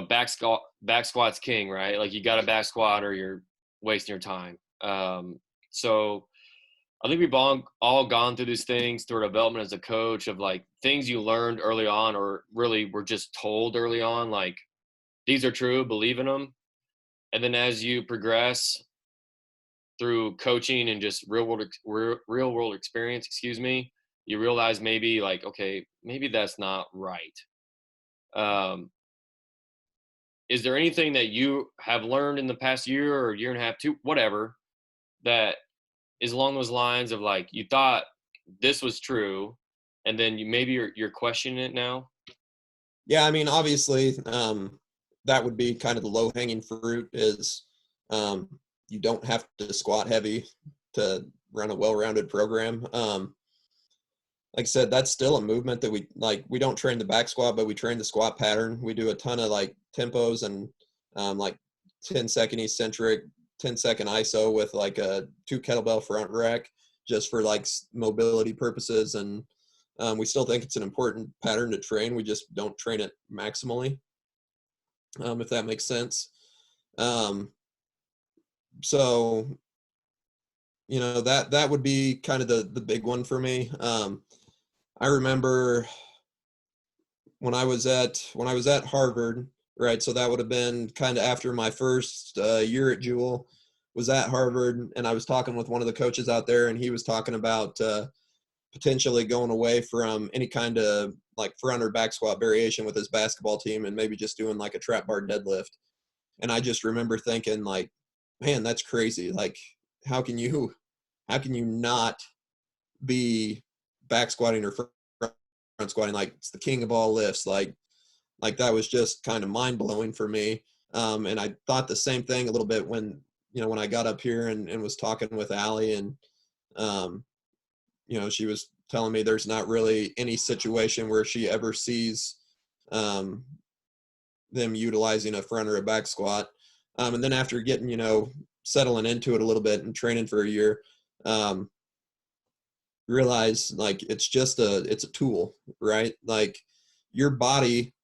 back squat's king, right? Like you got a back squat or you're wasting your time. So I think we've all gone through these things through our development as a coach of like things you learned early on, or really were just told early on, like these are true, believe in them. And then as you progress through coaching and just real world experience, you realize maybe like, okay, maybe that's not right. Is there anything that you have learned in the past year or year and a half, two, whatever, that is along those lines of like, you thought this was true and then you're questioning it now? Yeah. I mean, obviously, that would be kind of the low hanging fruit is, you don't have to squat heavy to run a well-rounded program. Like I said, that's still a movement that we don't train the back squat, but we train the squat pattern. We do a ton of like tempos and like 10-second eccentric, 10-second ISO with like a 2 kettlebell front rack just for like mobility purposes. And we still think it's an important pattern to train. We just don't train it maximally, if that makes sense. So, that would be kind of the big one for me. I remember when I was at Harvard, right? So that would have been kind of after my first year at Jewell, was at Harvard, and I was talking with one of the coaches out there, and he was talking about potentially going away from any kind of like front or back squat variation with his basketball team and maybe just doing like a trap bar deadlift. And I just remember thinking like, man, that's crazy. Like, how can you not be back squatting or front squatting like it's the king of all lifts. Like that was just kind of mind blowing for me. And I thought the same thing a little bit when I got up here and was talking with Allie, and she was telling me there's not really any situation where she ever sees them utilizing a front or a back squat. And then after getting, settling into it a little bit and training for a year, realize like it's a tool, right? Like your body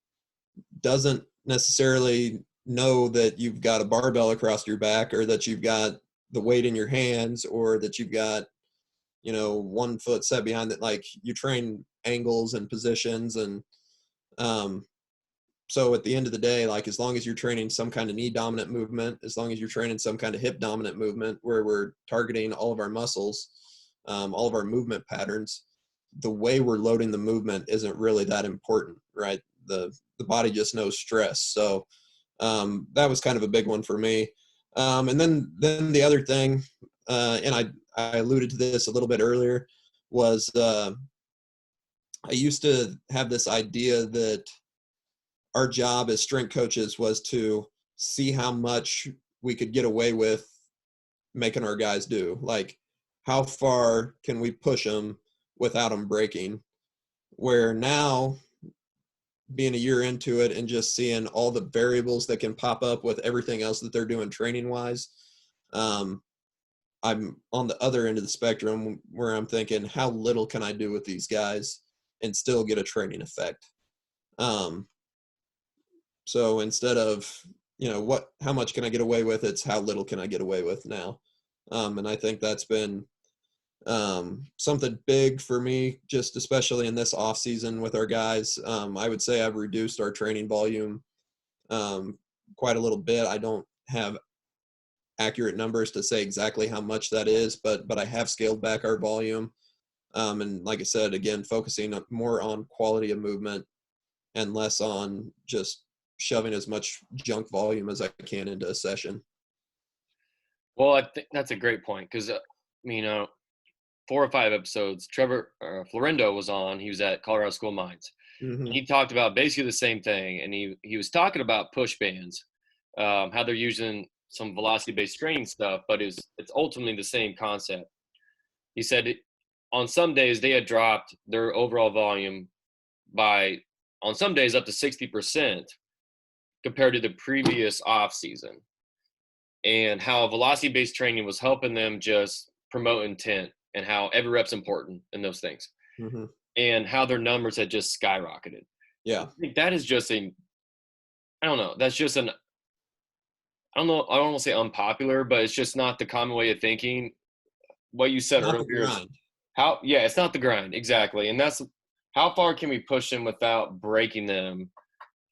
doesn't necessarily know that you've got a barbell across your back, or that you've got the weight in your hands, or that you've got 1 foot set behind it. Like you train angles and positions, and so at the end of the day, like as long as you're training some kind of knee dominant movement, as long as you're training some kind of hip dominant movement where we're targeting all of our muscles, all of our movement patterns, the way we're loading the movement isn't really that important, right? The body just knows stress. So that was kind of a big one for me. And then the other thing, and I alluded to this a little bit earlier, was I used to have this idea that our job as strength coaches was to see how much we could get away with making our guys do. Like, how far can we push them without them breaking? Where now, being a year into it and just seeing all the variables that can pop up with everything else that they're doing training wise, I'm on the other end of the spectrum where I'm thinking, how little can I do with these guys and still get a training effect? So instead of, how much can I get away with, it's how little can I get away with now. And I think that's been something big for me, just especially in this off season with our guys. I would say I've reduced our training volume quite a little bit. I don't have accurate numbers to say exactly how much that is, but I have scaled back our volume. And like I said, again, focusing more on quality of movement and less on just shoving as much junk volume as I can into a session. Well, I think that's a great point because, 4 or 5 episodes, Trevor Florendo was on. He was at Colorado School of Mines. Mm-hmm. And he talked about basically the same thing. And he was talking about push bands, how they're using some velocity-based training stuff, but it's ultimately the same concept. He said on some days they had dropped their overall volume by, on some days, up to 60% compared to the previous off season, and how velocity-based training was helping them just promote intent and how every rep's important in those things, Mm-hmm. and how their numbers had just skyrocketed. Yeah. I think that is just that's just I don't want to say unpopular, but it's just not the common way of thinking. What you said Not the earlier is grind. it's not the grind. Exactly. And that's how far can we push them without breaking them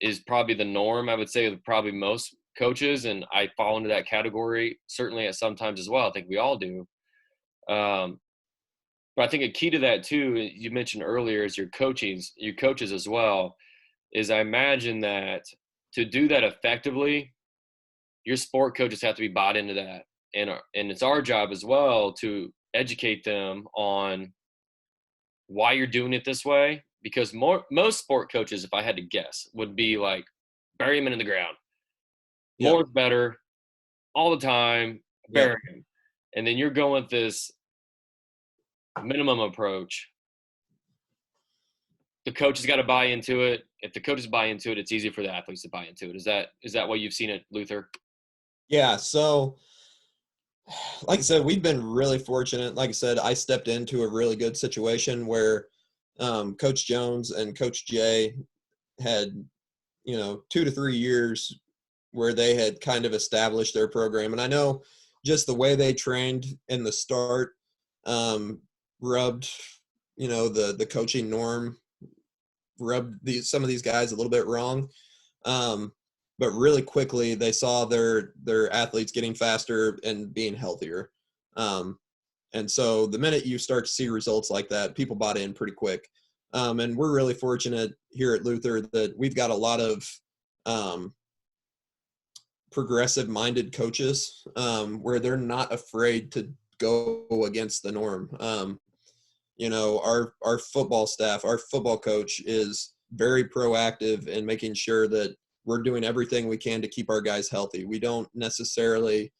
is probably the norm, I would say, with probably most coaches. And I fall into that category, certainly at some times as well. I think we all do. But I think a key to that too, you mentioned earlier, is your coaches as well, is I imagine that to do that effectively, your sport coaches have to be bought into that. And it's our job as well to educate them on why you're doing it this way. Because most sport coaches, if I had to guess, would be like, bury him into the ground. Yep. More is better all the time, bury him. And then you're going with this minimum approach. The coach has got to buy into it. If the coaches buy into it, it's easy for the athletes to buy into it. Is that what you've seen at Luther? Yeah. So like I said, we've been really fortunate. Like I said, I stepped into a really good situation where Coach Jones and Coach Jay had, 2 to 3 years where they had kind of established their program. And I know just the way they trained in the start rubbed, the coaching norm, rubbed some of these guys a little bit wrong. But really quickly they saw their athletes getting faster and being healthier. And so the minute you start to see results like that, people bought in pretty quick. And we're really fortunate here at Luther that we've got a lot of progressive minded coaches where they're not afraid to go against the norm. our football staff, our football coach is very proactive in making sure that we're doing everything we can to keep our guys healthy. We don't necessarily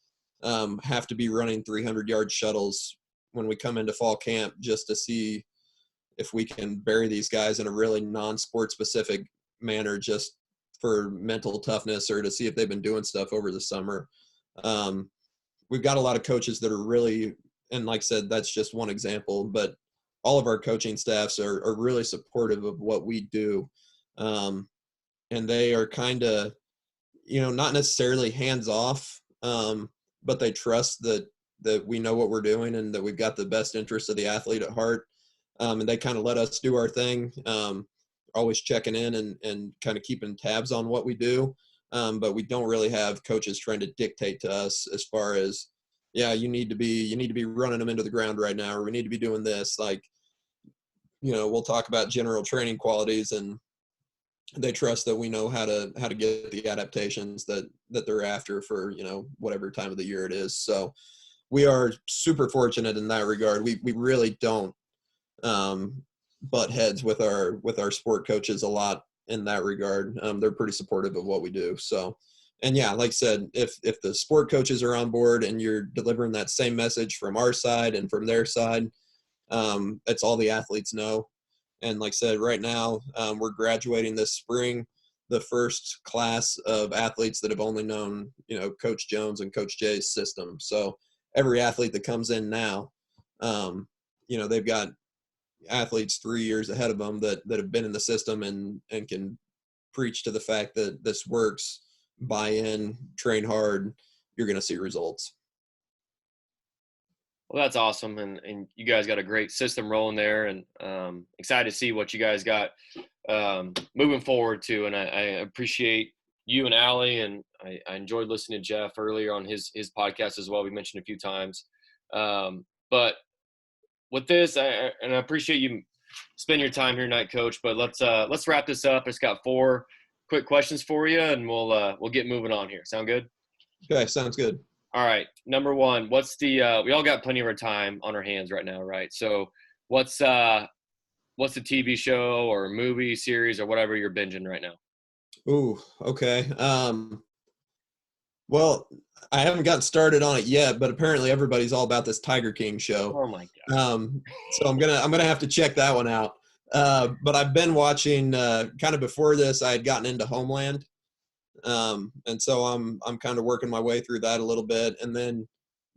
have to be running 300-yard shuttles when we come into fall camp just to see if we can bury these guys in a really non-sport specific manner, just for mental toughness or to see if they've been doing stuff over the summer. We've got a lot of coaches that are really, and like I said, that's just one example, but all of our coaching staffs are really supportive of what we do. And they are kind of, not necessarily hands off, but they trust that we know what we're doing and that we've got the best interest of the athlete at heart. And they kind of let us do our thing, always checking in and kind of keeping tabs on what we do. But we don't really have coaches trying to dictate to us as far as, yeah, you need to be running them into the ground right now, or we need to be doing this. Like, we'll talk about general training qualities, and they trust that we know how to get the adaptations that they're after for, whatever time of the year it is. So we are super fortunate in that regard. We really don't butt heads with our sport coaches a lot in that regard. They're pretty supportive of what we do. So, and yeah, like I said, if the sport coaches are on board and you're delivering that same message from our side and from their side, that's all the athletes know. And like I said, right now, we're graduating this spring, the first class of athletes that have only known, Coach Jones and Coach Jay's system. So every athlete that comes in now, they've got athletes 3 years ahead of them that have been in the system and can preach to the fact that this works, buy in, train hard, you're going to see results. Well, that's awesome. And you guys got a great system rolling there, and excited to see what you guys got moving forward too. And I appreciate you and Allie, and I enjoyed listening to Jeff earlier on his podcast as well. We mentioned a few times. But with this, I appreciate you spending your time here tonight, Coach. But let's wrap this up. It's got 4 quick questions for you, and we'll get moving on here. Sound good? Okay, sounds good. All right. Number 1, what's the we all got plenty of our time on our hands right now, right? So what's the TV show or movie series or whatever you're binging right now? Ooh, okay. Well, I haven't gotten started on it yet, but apparently everybody's all about this Tiger King show. Oh my God. So I'm gonna have to check that one out. But I've been watching kind of before this. I had gotten into Homeland, and so I'm kind of working my way through that a little bit. And then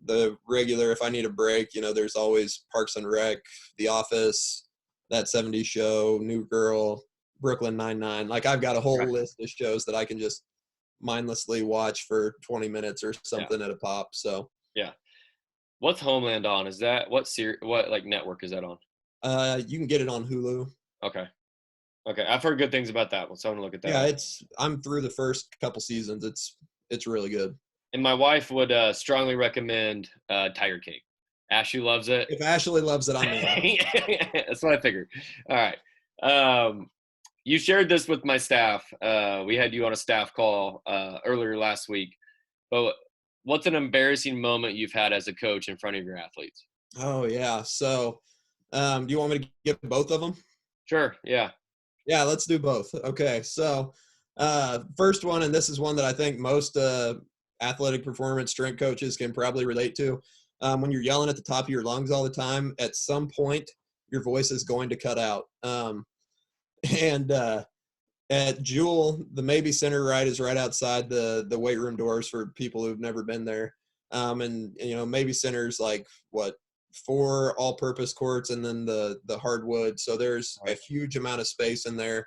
the regular, if I need a break, there's always Parks and Rec, The Office, That 70s Show, New Girl, Brooklyn Nine-Nine. Like, I've got a whole list of shows that I can just mindlessly watch for 20 minutes or something at a pop. So yeah. What's Homeland on? Is that what like network is that on? You can get it on Hulu. Okay. I've heard good things about that one, so I'm gonna look at that. Yeah, I'm through the first couple seasons. It's really good. And my wife would strongly recommend Tiger King. Ashley loves it. If Ashley loves it, I'm in. That's what I figured. All right. You shared this with my staff. We had you on a staff call earlier last week. But what's an embarrassing moment you've had as a coach in front of your athletes? Oh, yeah. So do you want me to get both of them? Sure, yeah. Yeah, let's do both. Okay, so first one, and this is one that I think most athletic performance strength coaches can probably relate to. When you're yelling at the top of your lungs all the time, at some point, your voice is going to cut out. And at Jewell, the Maybe Center is right outside the weight room doors for people who've never been there. And Maybe Center's like 4 all-purpose courts and then the hardwood. So there's a huge amount of space in there.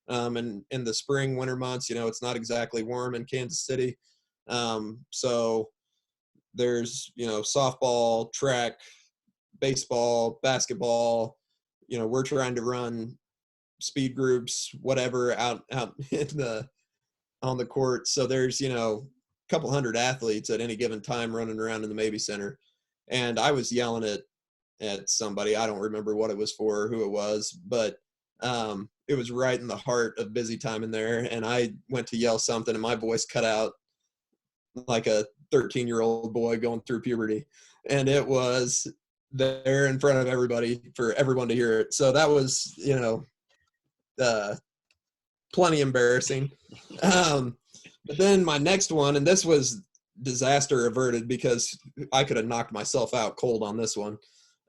And in the spring, winter months, it's not exactly warm in Kansas City. So there's, softball, track, baseball, basketball. We're trying to run speed groups, whatever, out on the court. So there's, a couple hundred athletes at any given time running around in the Maybe Center. And I was yelling at somebody. I don't remember what it was for or who it was, but it was right in the heart of busy time in there. And I went to yell something and my voice cut out like a 13-year-old boy going through puberty. And it was there in front of everybody for everyone to hear it. So that was, plenty embarrassing. But then my next one, and this was disaster averted because I could have knocked myself out cold on this one.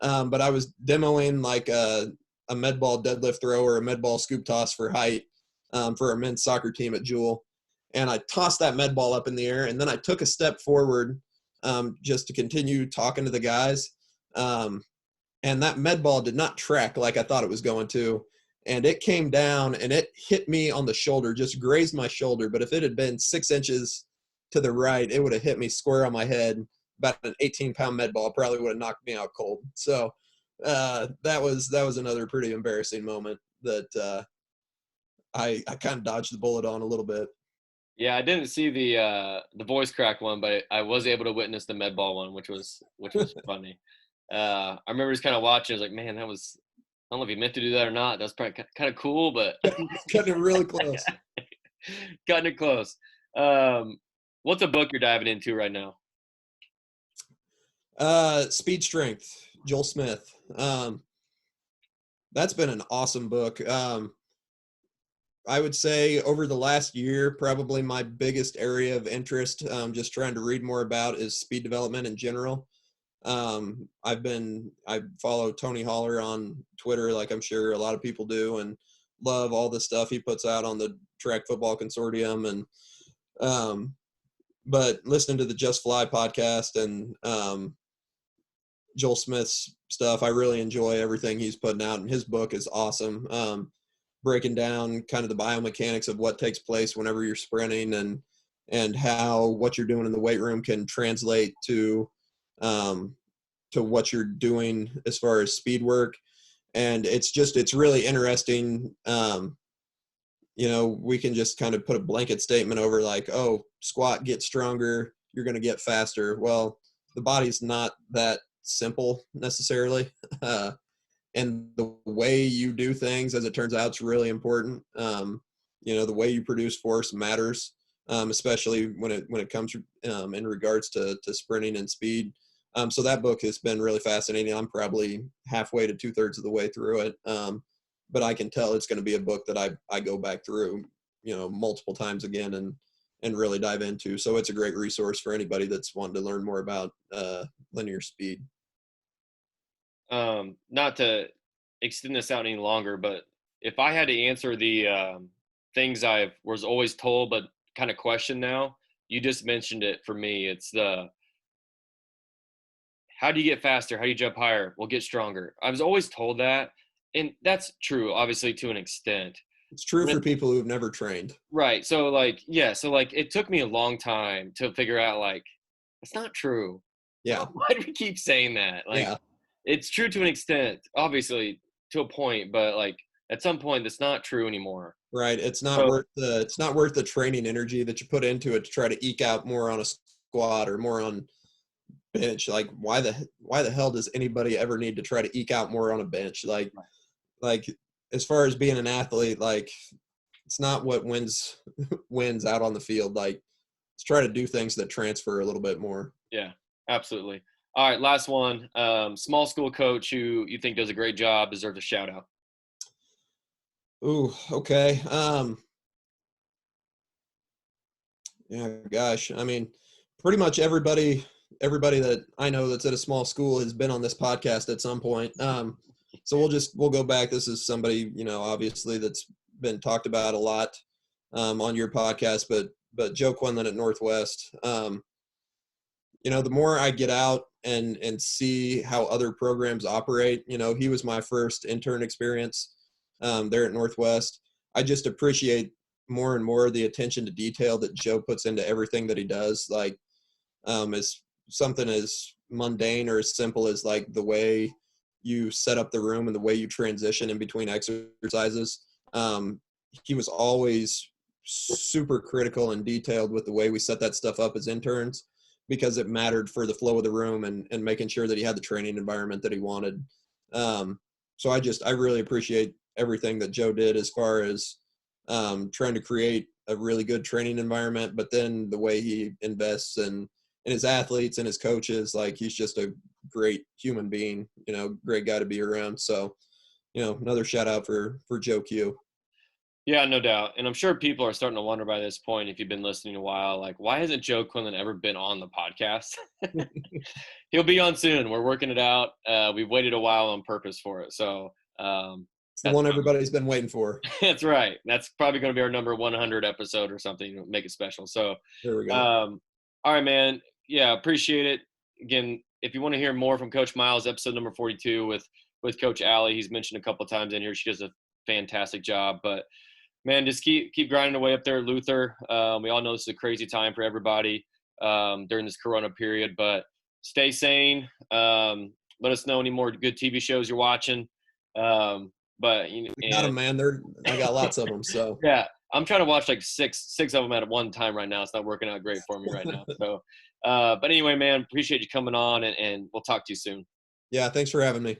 But I was demoing like a med ball deadlift throw or a med ball scoop toss for height for our men's soccer team at Jewell. And I tossed that med ball up in the air, and then I took a step forward just to continue talking to the guys. And that med ball did not track like I thought it was going to. And it came down and it hit me on the shoulder, just grazed my shoulder. But if it had been 6 inches to the right, it would have hit me square on my head. About an 18-pound med ball probably would have knocked me out cold. So that was another pretty embarrassing moment that I kind of dodged the bullet on a little bit. Yeah, I didn't see the voice crack one, but I was able to witness the med ball one, which was funny. I remember just kind of watching. I was like, man, that was, I don't know if he meant to do that or not. That's probably kind of cool, but cutting it really close. Cutting it close. What's a book you're diving into right now? Speed Strength, Joel Smith. That's been an awesome book. I would say over the last year, probably my biggest area of interest, just trying to read more about, is speed development in general. I follow Tony Holler on Twitter, like I'm sure a lot of people do, and love all the stuff he puts out on the Track Football Consortium. And but listening to the Just Fly podcast and Joel Smith's stuff, I really enjoy everything he's putting out, and his book is awesome. Breaking down kind of the biomechanics of what takes place whenever you're sprinting, and how what you're doing in the weight room can translate to what you're doing as far as speed work. And it's really interesting. We can just kind of put a blanket statement over like, oh, squat, get stronger, you're going to get faster. Well, the body's not that simple necessarily. And the way you do things, as it turns out, is really important. The way you produce force matters, especially when it comes in regards to sprinting and speed. So that book has been really fascinating. I'm probably halfway to 2/3 of the way through it. But I can tell it's going to be a book that I go back through, multiple times again and really dive into. So it's a great resource for anybody that's wanting to learn more about linear speed. Not to extend this out any longer, but if I had to answer the things I was always told but kind of question now, you just mentioned it for me. It's how do you get faster? How do you jump higher? Well, get stronger. I was always told that, and that's true, obviously, to an extent. It's true for people who've never trained. Right. So it took me a long time to figure out, like, it's not true. Yeah. Why do we keep saying that? Like, yeah. It's true to an extent, obviously, to a point, but like at some point, it's not true anymore. Right. It's not worth the training energy that you put into it to try to eke out more on a squat or more on bench. Like, why the hell does anybody ever need to try to eke out more on a bench? Like as far as being an athlete, like, it's not what wins out on the field. Like, let's try to do things that transfer a little bit more. Yeah, absolutely. All right, last one. Small school coach who you think does a great job deserves a shout out. Ooh, okay. Yeah, gosh. I mean, pretty much everybody that I know that's at a small school has been on this podcast at some point. So we'll go back. This is somebody, obviously that's been talked about a lot on your podcast, but Joe Quinlan at Northwest. The more I get out and see how other programs operate, he was my first intern experience there at Northwest. I just appreciate more and more the attention to detail that Joe puts into everything that he does. Like, as something as mundane or as simple as like the way you set up the room and the way you transition in between exercises. He was always super critical and detailed with the way we set that stuff up as interns, because it mattered for the flow of the room and making sure that he had the training environment that he wanted. So I really appreciate everything that Joe did as far as trying to create a really good training environment, but then the way he invests in his athletes and his coaches. Like, he's just a great human being, great guy to be around. So, another shout out for Joe Q. Yeah, no doubt. And I'm sure people are starting to wonder by this point, if you've been listening a while, like, why hasn't Joe Quinlan ever been on the podcast? He'll be on soon. We're working it out. We've waited a while on purpose for it. So It's the one everybody's been waiting for. That's right. That's probably going to be our number 100 episode or something, make it special. So there we go. All right, man. Yeah, appreciate it. Again, if you want to hear more from Coach Miles, episode number 42 with Coach Allie, he's mentioned a couple times in here. She does a fantastic job. But man, just keep grinding away up there at Luther. We all know this is a crazy time for everybody during this Corona period, but stay sane. Let us know any more good TV shows you're watching. But got them, man. I got lots of them. So yeah, I'm trying to watch like six of them at one time right now. It's not working out great for me right now. So, but anyway, man, appreciate you coming on, and we'll talk to you soon. Yeah, thanks for having me.